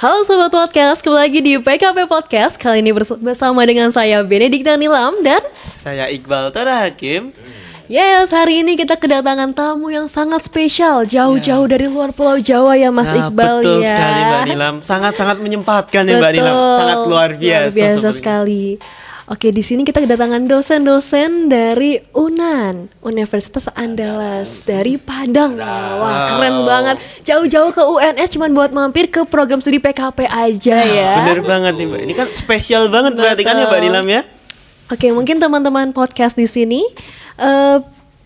Halo Sobat Podcast, kembali lagi di PKP Podcast. Kali ini bersama dengan saya Benedikta Nilam dan saya Iqbal Tora Hakim. Yes, hari ini kita kedatangan tamu yang sangat spesial, jauh-jauh dari luar Pulau Jawa ya Mas Iqbal. Betul ya. sekali Mbak Nilam, sangat-sangat menyempatkan ya Mbak Nilam, sangat luar biasa. Luar biasa sekali. Oke, di sini kita kedatangan dosen-dosen dari UNAN, Universitas Andalas dari Padang. Wah, keren banget. Jauh-jauh ke UNS cuman buat mampir ke program studi PKP aja ya. Bener banget nih Mbak, ini kan spesial banget berarti kan ya Mbak Nilam ya. Oke, mungkin teman-teman podcast di sini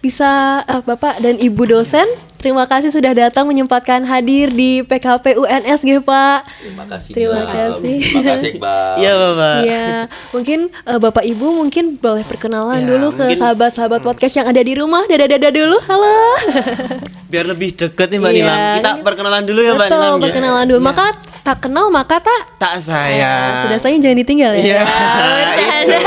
bisa Bapak dan Ibu dosen, terima kasih sudah datang menyempatkan hadir di PKP UNS gitu Pak. Terima kasih. Terima kasih. Terima kasih Iqbal. Iya Bapak. Iya, mungkin Bapak Ibu mungkin boleh perkenalan Ya, dulu ke mungkin- sahabat-sahabat podcast yang ada di rumah. Dada-dada dulu, halo. Biar lebih deket nih Mbak Iya, Nilam, kita ini- perkenalan dulu ya Mbak Nilam. Betul, ya. perkenalan dulu. Iya. Maka tak kenal maka tak saya. sudah sayang jangan ditinggal ya. Iya. Bercanda.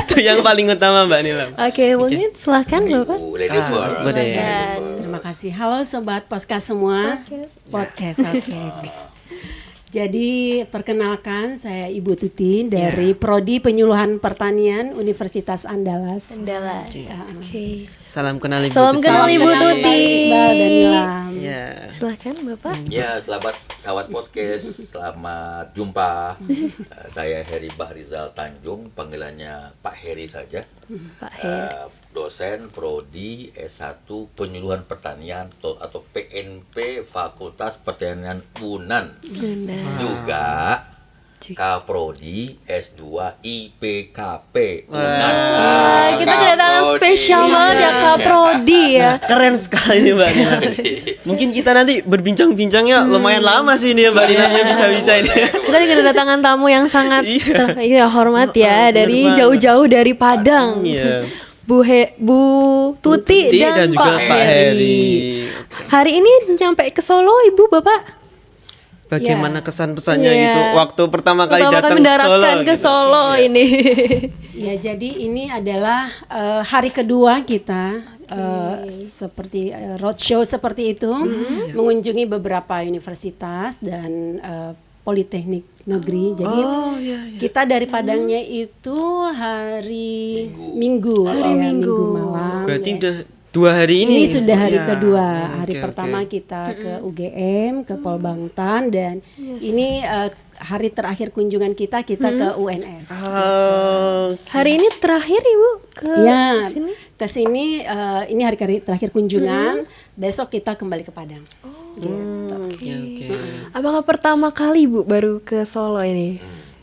Itu yang paling utama Mbak Nilam. Oke, mungkin silahkan Bapak. Lady first. boleh. Dan Terima kasih. Halo sobat podcast semua. Podcast. Oke. Jadi perkenalkan saya Ibu Tuti dari Prodi Penyuluhan Pertanian Universitas Andalas. Andalas. Ya. Oke. Salam kenal Ibu. Salam Tuti. kenal Ibu Tuti. Iqbal dan Nilam. Ya. Silahkan Bapak. Ya, selamat sahabat podcast. Selamat jumpa. Saya Heri Bahrizal Tanjung, panggilannya Pak Heri saja. Pak Heri. Dosen Prodi S1 Penyuluhan Pertanian atau PNP Fakultas Pertanian UNAN. Juga Kaprodi S2 IPKP UNAN. Wah, kita kedatangan Kaprodi. spesial banget ya Kak Prodi ya. Keren sekali nih Mbak Nilam. Mungkin kita nanti berbincang-bincangnya lumayan lama sih ini ya Mbak Nilam ya, bisa-bisa ini. Kita kedatangan tamu yang sangat hormat ya Bener dari banget. jauh-jauh dari Padang. Iya. Bu Tuti dan, juga Pak Pak Heri. Heri. Hari ini nyampe ke Solo Ibu Bapak. Bagaimana kesan pesannya Iya. gitu waktu pertama kali Pertama datang kali mendaratkan ke ke Solo, gitu. Solo ini. Ya, jadi ini adalah hari kedua kita seperti roadshow seperti itu, mengunjungi beberapa universitas dan politeknik negeri. Jadi kita dari Padangnya itu hari Minggu, Minggu malam. Berarti ya. udah 2 hari ini. Ini sudah hari Ya. kedua. Hari Oke, pertama oke. kita ke UGM, ke Polbangtan, dan ini hari terakhir kunjungan kita ke UNS. Oh, Hari ini terakhir Ibu ke Ya, sini. ke sini ini hari terakhir kunjungan. Besok kita kembali ke Padang. oke. Apakah pertama kali Bu baru ke Solo ini?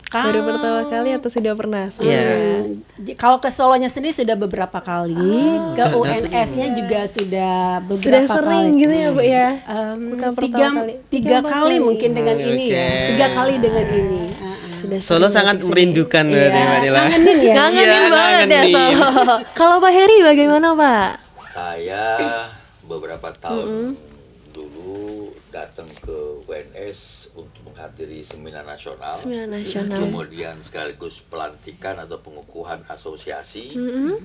Baru Kalau- pertama kali atau sudah pernah? Iya. Kalau ke Solonya sendiri sudah beberapa kali, ke UNS-nya juga sudah Sudah beberapa sering kali. gitu ya Bu ya? Bukan pertama kali. tiga Empat kali mungkin dengan Oke. ini ya. 3 kali dengan ini. Sudah Solo sangat merindukan berarti Mbak Nila. Ngangenin ya. Ngangenin Iya, banget ya ngangenin. Solo. Kalau Pak Heri bagaimana Pak? Saya beberapa tahun dulu datang ke UNS untuk menghadiri seminar nasional. Seminar nasional. Kemudian sekaligus pelantikan atau pengukuhan asosiasi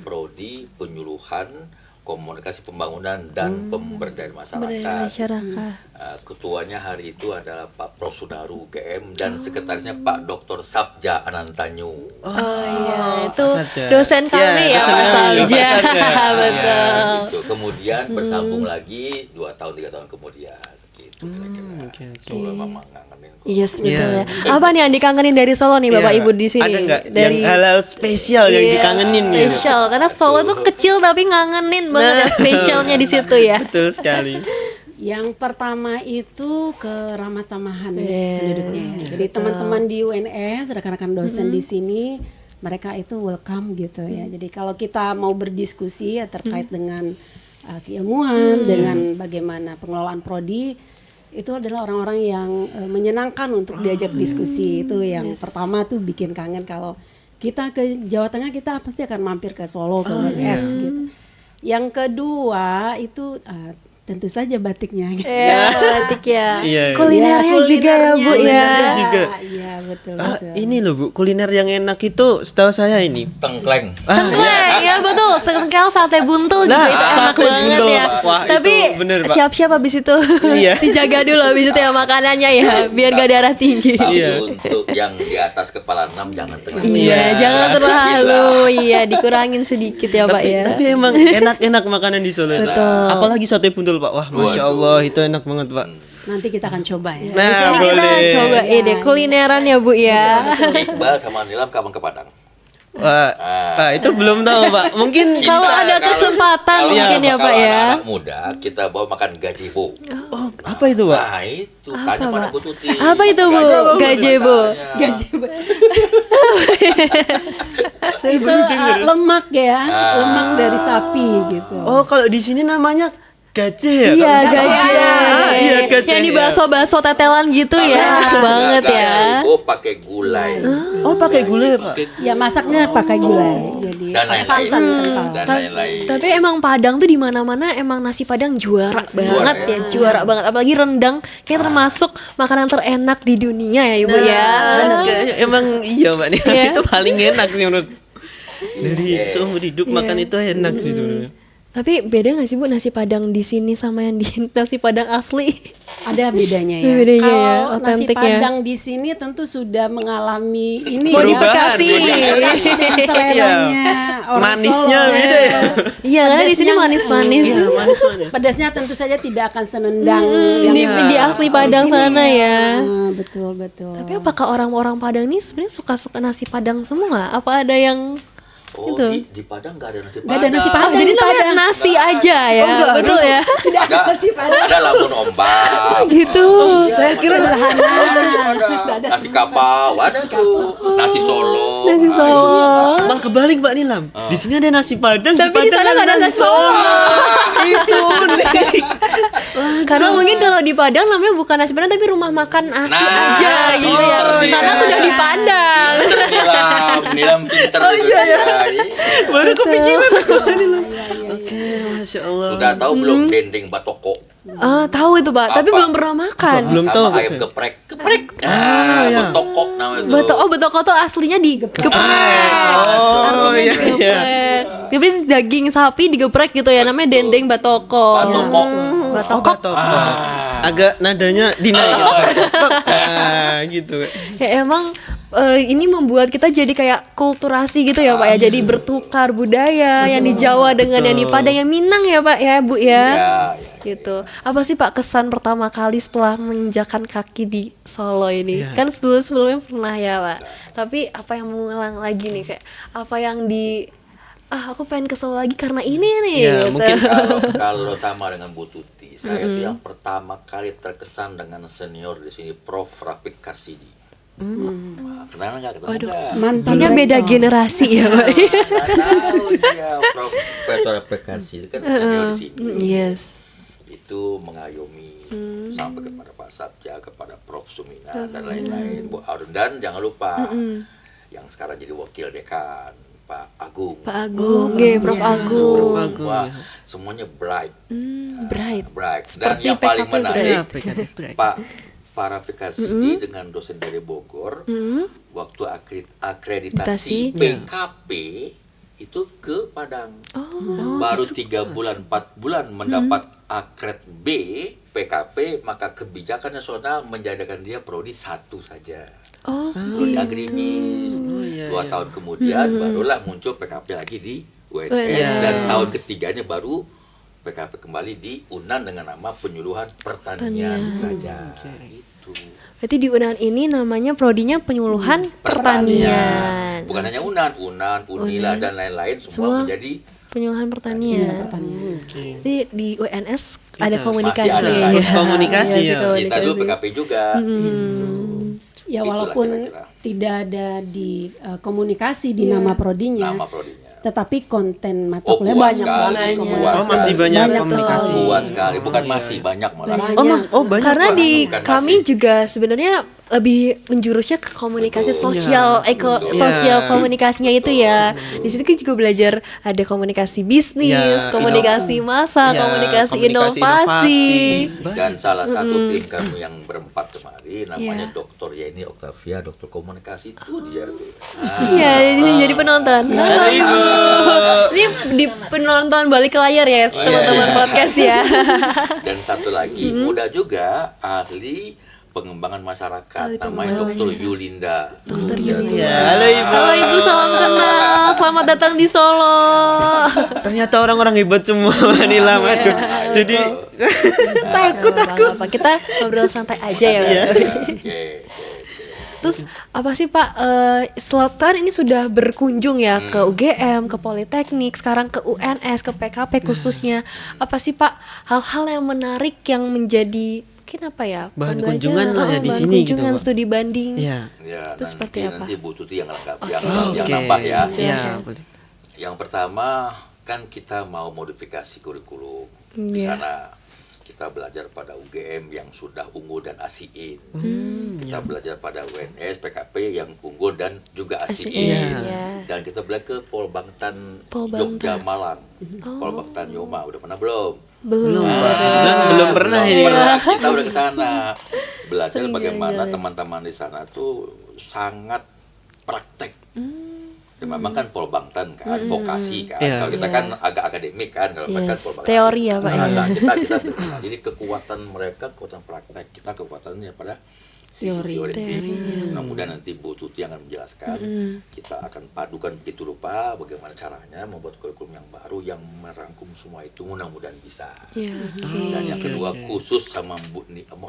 Prodi Penyuluhan Komunikasi Pembangunan dan Pemberdayaan Dari Masyarakat. masyarakat. Ketuanya hari itu adalah Pak Prof. Sunaru UGM dan sekretarisnya Pak Dr. Sabja Anantanyu. Oh iya, itu Pak Sarja. dosen kami Iya, ya dosen Pak kami, Salja. Pak Sarja. Betul. Gitu. Kemudian bersambung lagi 2 tahun 3 tahun kemudian gitu kira-kira. oke. Solo memang ngangenin kok. Yes, betul Iya. ya. Apa nih yang dikangenin dari Solo nih Bapak Iya. Ibu di sini? Ada nggak dari yang hal-hal spesial yang Iya, dikangenin gitu? spesial karena Solo tuh kecil tapi ngangenin banget ya spesialnya di situ ya. Betul sekali. Yang pertama itu ke Ramah Tamahan Yes, penduduknya. Jadi teman-teman di UNS, rekan-rekan dosen di sini, mereka itu welcome gitu ya. Jadi kalau kita mau berdiskusi ya terkait dengan keilmuan, dengan bagaimana pengelolaan prodi, itu adalah orang-orang yang menyenangkan untuk diajak diskusi. Itu yang pertama tuh bikin kangen kalau kita ke Jawa Tengah kita pasti akan mampir ke Solo ke UNS gitu. Yang kedua itu tentu saja batiknya. Ya, batik ya. Iya. Kulinernya juga ya, Bu ya. Kulinernya juga. Iya, betul, Ah, betul. ini loh Bu, kuliner yang enak itu setahu saya ini. Tengkleng. Tengkleng, ya betul. Setengkel sate buntul juga Nah, itu enak sate banget buntul, ya. Pak. Wah, Tapi itu bener, Pak. siap-siap habis itu Iya. dijaga dulu habis itu ya makanannya ya, biar gak darah tinggi. Tapi Iya. untuk yang di atas kepala 6 jangan terlalu. Iya, jangan terlalu. Iya, dikurangin sedikit ya, Pak ya. Tapi emang enak-enak makanan di Solo. Betul. Apalagi sate buntul Pak. Wah, Masya Allah itu enak banget Pak. Nanti kita akan coba ya. Nah, Di sini kita boleh. cobain deh kulineran ya, Bu ya. Iqbal sama Nilam kapan ke Padang? Wah, itu belum tahu Pak. Mungkin Kalau ada kesempatan mungkin ya, Pak ya. Anak muda kita bawa makan gazebo. oh, apa itu Pak? Nah itu tanya pada Bu Tuti. Apa itu, Bu? Gazebo. Gazebo. Itu lemak ya, lemak dari sapi gitu. Oh, kalau di sini namanya gajeh ya? Iya, Kalau- gajah. Iya, gajeh. Yang di bakso-bakso tetelan gitu ya, enak banget ya. Gazebo pakai gulai. Oh, pakai gulai Pak. Ya masaknya pakai gulai, jadi Dan pakai lain-lain. santan kental. Dan lain-lain. Tapi emang Padang tuh di mana-mana emang nasi Padang juara banget ya, juara banget. Apalagi rendang kayak termasuk makanan terenak di dunia ya, Ibu ya. Kayaknya emang iya Mbak nih. Iya. Itu paling enak sih menurut. Dari seumur hidup makan itu enak sih sebenarnya. Tapi beda gak sih, Bu, nasi Padang di sini sama yang di nasi Padang asli? Ada bedanya ya. Bedanya Kalau ya, nasi otentik ya. Padang di sini tentu sudah mengalami ini Perubahan, Modifikasi. ya, seleranya orang Manisnya Solo. beda ya. Iya, karena di sini Pedasnya- manis-manis. Iya, manis-manis. Pedasnya tentu saja tidak akan senendang Di asli Padang di sini. sana ya. Betul, betul. Tapi apakah orang-orang Padang ini sebenarnya suka-suka nasi Padang semua? Apa ada yang Oh Gitu. di Padang nggak ada nasi Nggak Padang. ada nasi Oh, Padang. jadi di namanya Padang. nasi aja ya, betul ya? Tidak ada nasi Padang. Ada lamun ombak. Gitu. Saya kira Ada nasi Padang. Nasi kapau, ada tuh. Nasi Solo. Nasi Nah, Solo. Malah kebalik Mbak Nilam. Di sini ada nasi Padang, Tapi di sana nggak ada nasi Solo. Itu unik. Karena mungkin kalau di Padang namanya bukan nasi Padang tapi rumah makan nasi Nah, aja gitu ya. Karena sudah di Padang. Nilam pinter Oh, iya, iya. juga. Baru kepikiran aku Mbak Nilam. Oke, Masya Allah. Sudah tahu belum dendeng batoko? Ah, tahu itu, Pak, tapi Apa? belum pernah makan. Belum Sama tahu, ayam Pak. geprek. Geprek. Nah, iya. batoko namanya itu. Betoko tuh aslinya digeprek. Oh, Artinya iya, digeprek. Jadi daging sapi digeprek gitu ya, namanya dendeng batoko. Batoko. Oh, Batoko. batoko. Agak nadanya dinaikkan. Gitu. Ya emang ini membuat kita jadi kayak kulturasi gitu ya, Pak ya. Jadi bertukar budaya yang di Jawa dengan yang di Padang, yang Minang ya, Pak ya, Bu ya. Ya. Gitu. Apa sih, Pak, kesan pertama kali setelah menginjakan kaki di Solo ini? Kan sebelumnya pernah ya, Pak. Tapi apa yang mengulang lagi nih, kayak apa yang aku pengen ke Solo lagi karena ini nih. Ya, gitu. mungkin Kalau sama dengan Bu Tuti, saya tuh yang pertama kali terkesan dengan senior di sini, Prof. Rafiq Karsidi. Nah, kenal nggak? Ketemu nggak? Mantan Kayaknya beda rektor. generasi ya, Pak. Nggak tahu dia, Profesor Rafiq Karsidi kan senior di sini. Yes. Itu mengayomi sampai kepada Pak Sabja, kepada Prof. Sumina dan lain-lain, Bu Arun, dan jangan lupa yang sekarang jadi wakil dekan, Pak Agung. Pak Agung, Prof Agung. Agung, Wah, ya. semuanya bright, Bright. bright. Dan Seperti yang paling PKP menarik, Bright. Pak Rafiq Karsidi dengan dosen dari Bogor, waktu akreditasi Akreditasi. PKP itu ke Padang. Baru 3 bulan, 4 bulan mendapat akred B PKP, maka kebijakan nasional menjadikan dia prodi 1 saja. Oh, Prodi agribis. 2 tahun kemudian barulah muncul PKP lagi di UNS. UNS. Dan tahun ketiganya baru PKP kembali di UNAN dengan nama penyuluhan pertanian saja. Itu. berarti di UNAN ini namanya prodinya penyuluhan pertanian. Bukan hanya UNAN, UNILA dan lain-lain semua menjadi Penyuluhan pertanian. Jadi di UNS ada Kita komunikasi. masih ada ya. Terus komunikasi ya. kita dulu PKP juga. Gitu. Ya Itulah walaupun kira-kira. tidak ada di komunikasi di nama prodinya, Nama prodinya. tetapi konten mata Oh, kuliah kuat banyak sekali. banget. Kuat Oh, masih sekali. banyak Banyak komunikasi. sekali. Kuat sekali, bukan masih banyak malah. Banyak. Oh, banyak. Karena Pak. di Bukan kami masih. juga sebenarnya lebih menjurusnya ke komunikasi Betul. sosial, Betul. sosial Iya. komunikasinya itu ya. Di sini kita juga belajar ada komunikasi bisnis, Iya, komunikasi massa, Iya, komunikasi komunikasi inovasi. Dan salah satu tim kami yang berempat kemarin namanya Iya. Dr. Yeni Octavia, dokter komunikasi itu dia. Iya, ini jadi penonton. Halo Ibu. Ini di penonton balik ke layar ya, teman-teman podcast ya. Dan satu lagi muda juga ahli pengembangan masyarakat namanya Dr. Yulinda. Dr. Dia Yulinda. tuh, Ya, halo Ibu. Halo Ibu, salam kenal. Selamat datang di Solo. Ternyata orang-orang hebat semua Nilam. Aduh. Jadi Takut aku. Kita ngobrol santai aja ya. Iya. Oke. Terus apa sih Pak? Selatan ini sudah berkunjung ya ke UGM, ke Politeknik, sekarang ke UNS, ke PKP khususnya. Apa sih Pak hal-hal yang menarik yang menjadi mungkin apa ya? Bahan pembelajaran, kunjungan lah ya di bahan sini gitu, kunjungan, Pak. studi banding. Iya. Ya, Itu seperti apa? nanti Bu Tuti yang lengkap, Oke. yang Oke. nambah ya. Iya, Silakan. boleh. Yang pertama kan kita mau modifikasi kurikulum di Iya. sana. Kita belajar pada UGM yang sudah unggul dan ASIIN. Kita belajar pada UNS, PKP yang unggul dan juga ASIIN. Iya. Dan kita belajar ke Polbangtan Polbangtan. Jogja Malang. Polbangtan Yoma udah pernah belum? Belum. Belum pernah ini. Pernah, kita udah ke sana. Belajar Sering bagaimana jalan-jalan. teman-teman di sana tuh sangat praktek. Dan memang kan Polbangtan kan, vokasi kan. Iya. Kalau kita Iya. kan agak akademik kan, kalau mereka kan Yes, Polbangtan. teori ya, Pak, Nah, ya. kita jadi kekuatan mereka kekuatan praktek, kita kekuatannya pada sisi teori. Mudah-mudahan nanti Bu Tuti akan menjelaskan. Kita akan padukan begitu rupa bagaimana caranya membuat kurikulum yang baru yang merangkum semua itu, mudah-mudahan bisa. Iya. Dan yang kedua khusus sama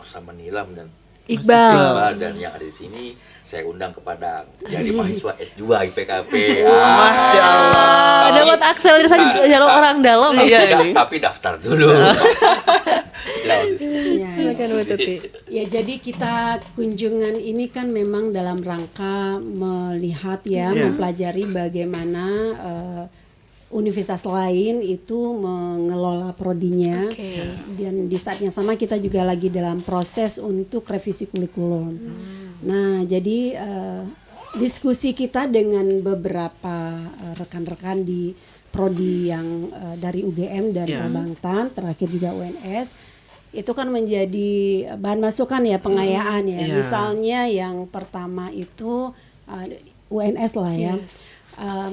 sama Nilam dan Iqbal. dan yang ada di sini saya undang ke Padang. Jadi mahasiswa S2 IPKP. Masya Allah. Dapat akselerasi jalur orang dalam. Iya, Tidak, ini. tapi daftar dulu. Silakan. Ya, Silakan Bu Tuti. ya jadi kita kunjungan ini kan memang dalam rangka melihat ya, Iya. mempelajari bagaimana universitas lain itu mengelola prodinya. Oke. Dan di saat yang sama kita juga lagi dalam proses untuk revisi kurikulum. Nah, jadi diskusi kita dengan beberapa rekan-rekan di prodi yang dari UGM dan Iya. Polbangtan, terakhir juga UNS, itu kan menjadi bahan masukan ya, pengayaan ya. Iya. Misalnya yang pertama itu UNS lah ya.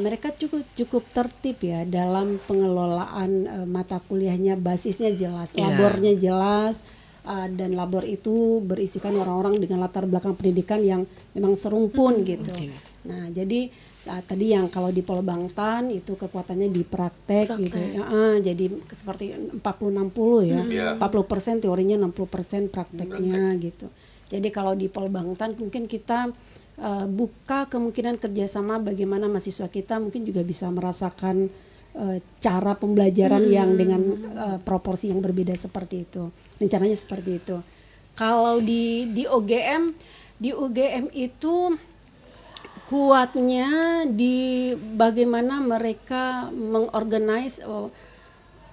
Mereka cukup tertib ya dalam pengelolaan mata kuliahnya, basisnya jelas, Iya. labornya jelas, dan labor itu berisikan orang-orang dengan latar belakang pendidikan yang memang serumpun gitu. Nah, jadi tadi yang kalau di Polbangtan itu kekuatannya di praktek gitu ya. Jadi seperti 40-60 ya. Iya. 40% teorinya, 60% prakteknya gitu. Jadi kalau di Polbangtan mungkin kita buka kemungkinan kerjasama bagaimana mahasiswa kita mungkin juga bisa merasakan cara pembelajaran yang dengan proporsi yang berbeda seperti itu. Rencananya seperti itu. Kalau di UGM itu kuatnya di bagaimana mereka mengorganize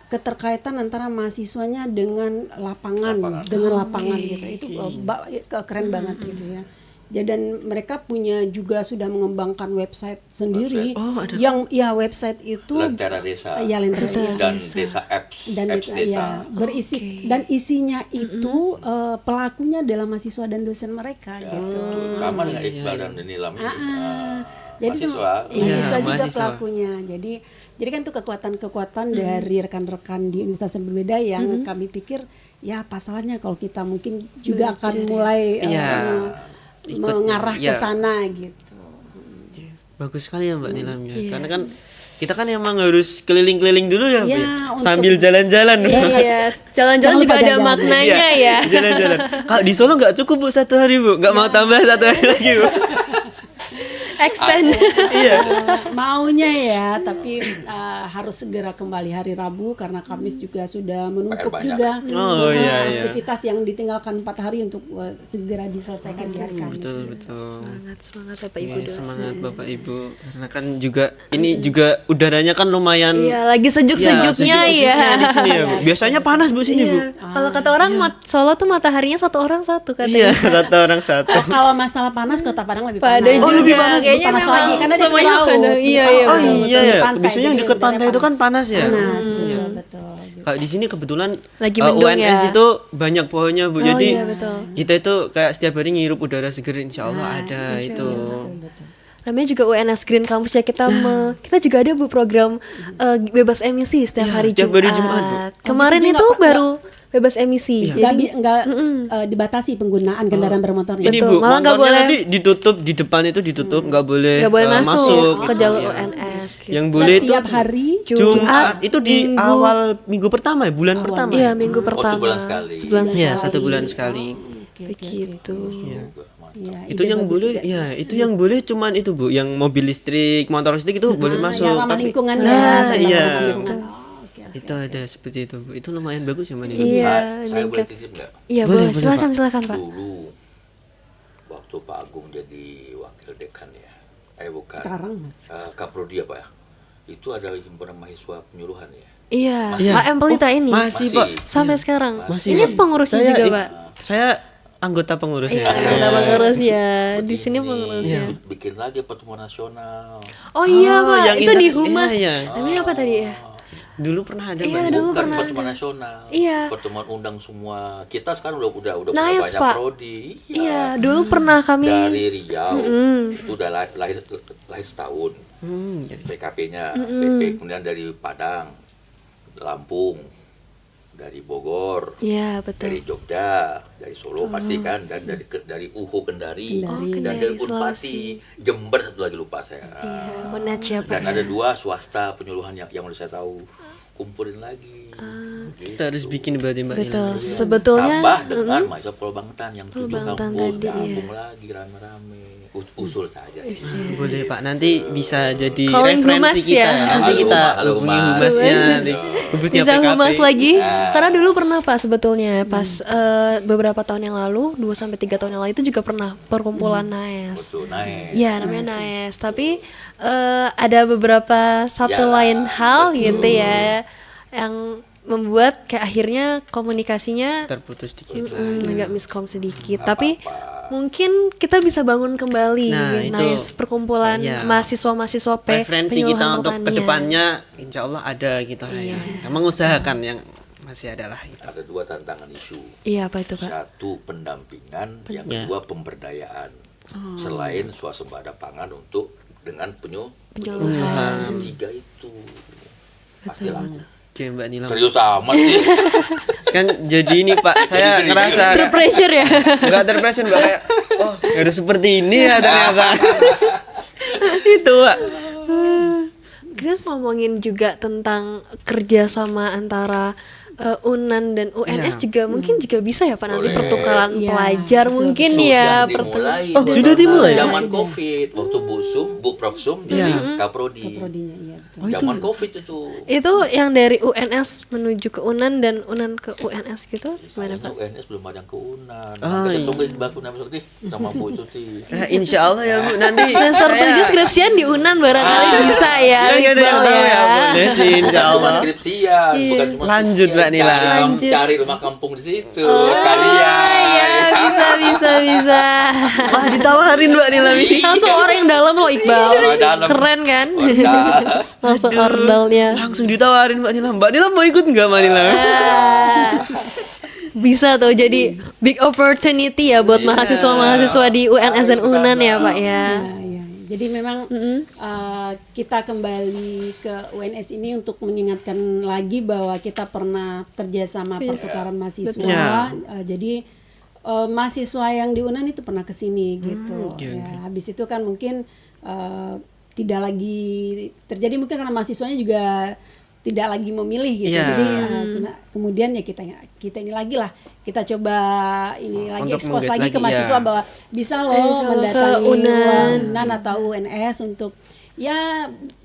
keterkaitan antara mahasiswanya dengan lapangan. Dengan lapangan gitu. Itu keren banget gitu ya. Dan mereka punya juga sudah mengembangkan website sendiri yang ya website itu Lentera Desa. ya Lentera Dan desa apps desa. desa. Berisi dan isinya itu pelakunya adalah mahasiswa dan dosen mereka gitu. Sama dengan Iqbal dan Nilam ini. Jadi itu mahasiswa. mahasiswa juga mahasiswa. pelakunya. Jadi kan itu kekuatan-kekuatan dari rekan-rekan di universitas yang berbeda yang kami pikir ya pasalnya kalau kita mungkin juga akan mulai Iya. mengarah ke Iya. sana gitu. Bagus sekali ya Mbak Nilam ya. Karena kan kita kan emang harus keliling-keliling dulu ya, Bu, Iya, ya? untuk- Sambil jalan-jalan. Bu. Iya, jalan-jalan Jangan juga lupa ada jalan-jalan. maknanya ya. Jalan-jalan. Kalau di Solo nggak cukup Bu 1 hari Bu, nggak mau tambah 1 hari lagi Bu. Extend. Maunya ya, tapi harus segera kembali hari Rabu karena Kamis juga sudah menumpuk banyak. juga. Oh, iya. Aktivitas yang ditinggalkan 4 hari untuk segera diselesaikan di hari Kamis. Betul. Semangat Bapak Ibu dosen. Semangat Bapak Ibu. Karena kan juga ini juga udaranya kan lumayan. Iya, lagi sejuk-sejuknya ya. Di sini ya, Bu. Biasanya panas Bu sini, Bu. Iya. Kalau kata orang Solo tuh mataharinya satu orang satu Iya, katanya. satu orang satu. Kalau masalah panas, Kota Padang lebih Pada panas. juga. lebih panas, Kayaknya panas memang lagi karena di semuanya laut. pada. Iya, iya. Oh betul, iya di ya, pantai, biasanya yang jadi dekat udaranya pantai itu kan panas ya. Panas, betul. Kalau di sini kebetulan Lagi mendung UNS ya. itu banyak pohonnya Bu. Oh, Jadi iya, betul. kita itu kayak setiap hari ngirup udara seger insya Allah ada itu. Namanya juga UNS Green Campus ya, kita kita juga ada Bu program bebas emisi setiap Iya, hari setiap Jumat. hari Jumat, Bu. Kemarin jadi itu nggak- baru bebas emisi. Nggak dibatasi penggunaan kendaraan bermotornya. Ini Betul, Bu, malah nggak motornya boleh. nanti ditutup di depan itu ditutup, nggak boleh, nggak boleh masuk ke gitu. jalur Iya. UNS gitu. Yang boleh itu Setiap hari Jumat itu di Minggu. awal minggu pertama ya, bulan pertama. Iya, ya? minggu pertama. sebulan sekali. Sebulan Iya, sekali. 1 bulan sekali. Begitu. Iya, Itu ide yang bagus boleh, juga. ya itu yang boleh cuman itu Bu, yang mobil listrik, motor listrik itu boleh masuk. yang ramah Tapi- lingkungan nah, ya, iya. ramah lingkungan. Oh, oke. Itu ada seperti itu Bu. Itu lumayan bagus ya Mbak Nila. Iya, Saya boleh meningkat. titip nggak? Iya, Boleh, boleh. Silakan Pak. Dulu waktu Pak Agung jadi wakil dekan ya, bukan. Sekarang, Mas. Kaprodi apa ya? Itu ada himpunan mahasiswa penyuluhan ya. Iya, Iya. HM Pelita ini. Masih, Masih. Pak. Sampai sekarang. Masih, Ini Pak. pengurusnya Saya juga, i- Pak. Saya anggota pengurusnya. Iya, anggota pengurus ya. Di sini Begini, pengurusnya. bikin lagi pertemuan nasional. Oh iya, Oh, Pak. yang Itu di inter- Humas. iya, iya. Namanya apa tadi ya? Dulu pernah ada Iya, Mbak. dulu Bukan pernah pertemuan ada. nasional. Iya. Pertemuan undang semua. Kita sekarang udah punya Nice, banyak Pak. prodi. Iya, dulu pernah kami. Dari Riau itu udah lahir setahun. PKP-nya, PP, kemudian dari Padang, Lampung, dari Bogor, Iya, dari betul. Jogja, dari Solo pasti kan, dan dari UHU Kendari, Oh, dan Kendari, dari Unpati, Jember satu lagi lupa saya. Iya, Unet siapa? Dan ada 2 swasta penyuluhan yang udah saya tahu, kumpulin lagi. Gitu. Kita harus bikin berarti Mbak Nila. Betul. Sebetulnya Tambah dengan mahasiswa Pulau Bangtan yang 7 Bangtan kampus, tadi, iya. gabung lagi rame-rame. Usul saja sih. Boleh Pak, nanti bisa jadi Calling referensi humas kita. ya. Nanti Halo, kita halo, hubungi humas. humasnya, Humas. nanti hubusnya bisa PKP. humas lagi. Ah. Karena dulu pernah Pak sebetulnya pas beberapa tahun yang lalu, 2 sampai 3 tahun yang lalu itu juga pernah perkumpulan NAES. Betul, naik. Iya, namanya NAES. Tapi ada beberapa satu Ya, lain hal betul. gitu ya yang membuat kayak akhirnya komunikasinya Terputus dikit. agak miskom sedikit. Tapi mungkin kita bisa bangun kembali Nah, gitu, itu. NAES perkumpulan Iya. mahasiswa-mahasiswa Referensi penyuluhan kita untuk pertanian. kedepannya, insya Allah ada kita. Iya. Emang usahakan yang masih ada lah. Gitu. Ada 2 tantangan isu. Iya, apa itu, Pak? Satu pendampingan, yang Ya. kedua pemberdayaan. Selain swasembada pangan untuk dengan Penyuluhan. 3 itu pasti laku. Oke Mbak Nila. Serius amat sih. Kan jadi ini Pak, saya Jadi ngerasa Terpressure ya. nggak terpresen Mbak, kayak oh harus seperti ini ya ternyata. Itu Pak. Kita ngomongin juga tentang kerjasama antara UNAN dan UNS Iya. juga mungkin juga bisa ya Pak nanti Boleh. pertukaran Iya, pelajar mungkin Sudah ya dimulai. Oh, sudah dimulai? Zaman Covid, waktu Bu Prof Sum jadi Kaprodi. Prodinya, iya betul. Zaman Covid itu. itu yang dari UNS menuju ke UNAN dan UNAN ke UNS gitu gimana Kayaknya Pak? UNS belum ada yang ke UNAN. Oh, Makanya saya iya. tungguin baku besok nih sama Bu Suti. Nah, insya Allah ya Bu, nanti Semester 7 skripsian di UNAN barangkali bisa ya, Ya, ada yang Iqbal tahu ya, ya. boleh sih insya Bukan cuma Allah. skripsian, bukan cuma Lanjut, skripsian. Mbak Nila. Cari rumah kampung di situ sekalian. Ya, bisa. Wah ditawarin Mbak Nila nih. Langsung orang yang dalam loh Iqbal. Orang dalam. Keren kan? Udah. Langsung ordalnya. Langsung ditawarin Mbak Nila. Mbak Nila mau ikut nggak Mbak Nila? Bisa tuh jadi big opportunity ya buat mahasiswa-mahasiswa di UNS dan UNAN ya Pak ya. Iya. Jadi memang kita kembali ke UNS ini untuk mengingatkan lagi bahwa kita pernah kerjasama pertukaran mahasiswa. Iya. Jadi mahasiswa yang di UNAN itu pernah kesini gitu. Ya, habis itu kan mungkin tidak lagi terjadi mungkin karena mahasiswanya juga tidak lagi memilih gitu. Iya. Jadi kemudian ya kita ini lagi lah, kita coba ini lagi Untuk expose mengguide lagi ke lagi, mahasiswa ya. bahwa bisa Insya loh Allah ke mendatangi UNAN. UNAN atau UNS untuk ya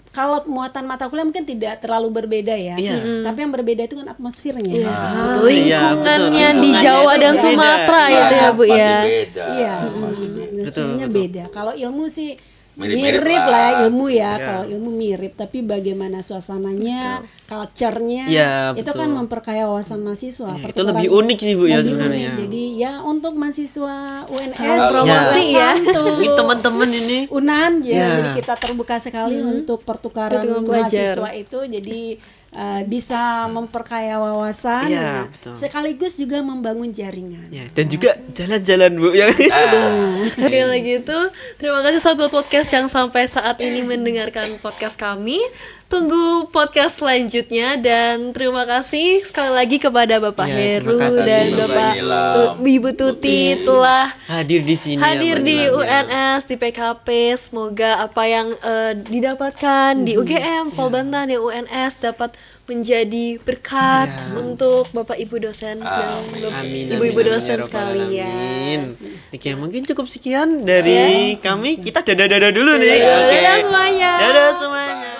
kalau muatan mata kuliah mungkin tidak terlalu berbeda ya, Iya. tapi yang berbeda itu kan atmosfernya. Yes. Ah, Lingkungannya iya, betul. di Lingkungannya Jawa itu dan beda. Sumatera Iya, itu ya Bu masih ya. beda. Iya, Masih beda. ilmunya betul. beda. Kalau ilmu sih Mirip-mirip mirip lah lah. ilmu ya. Iya. Kalau ilmu mirip, tapi bagaimana suasananya, culture-nya, Iya, itu betul. kan memperkaya wawasan mahasiswa. Iya, itu Pertukaran- lebih unik sih, Bu, ya, lebih sebenarnya. unik. Jadi ya untuk mahasiswa UNS promosi ya. Mungkin teman-teman ini UNAN ya, Ya. jadi kita terbuka sekali untuk pertukaran Pertukaran pelajar. mahasiswa itu, jadi bisa memperkaya wawasan, Iya, ya. betul. Sekaligus juga membangun jaringan. ya, dan juga jalan-jalan Bu ya. Oke lagi itu terima kasih Sobat Podcast yang sampai saat ini mendengarkan podcast kami. Tunggu podcast selanjutnya dan terima kasih sekali lagi kepada Bapak Ya, Heru terima kasih, dan Bapak Bapak Nilam. Ibu Tuti telah Hadir di sini hadir ya, Mbak di Nilam, ya. UNS, di PKP. Semoga apa yang didapatkan di UGM, Polbantan, di UNS dapat menjadi berkat untuk Bapak Ibu dosen dan Amin, Ibu-ibu amin, dosen ya Rabbal sekalian. alamin. Oke, mungkin cukup sekian dari kami. Kita dadah-dadah dulu nih. Dadah Oke. semuanya. Dadah semuanya.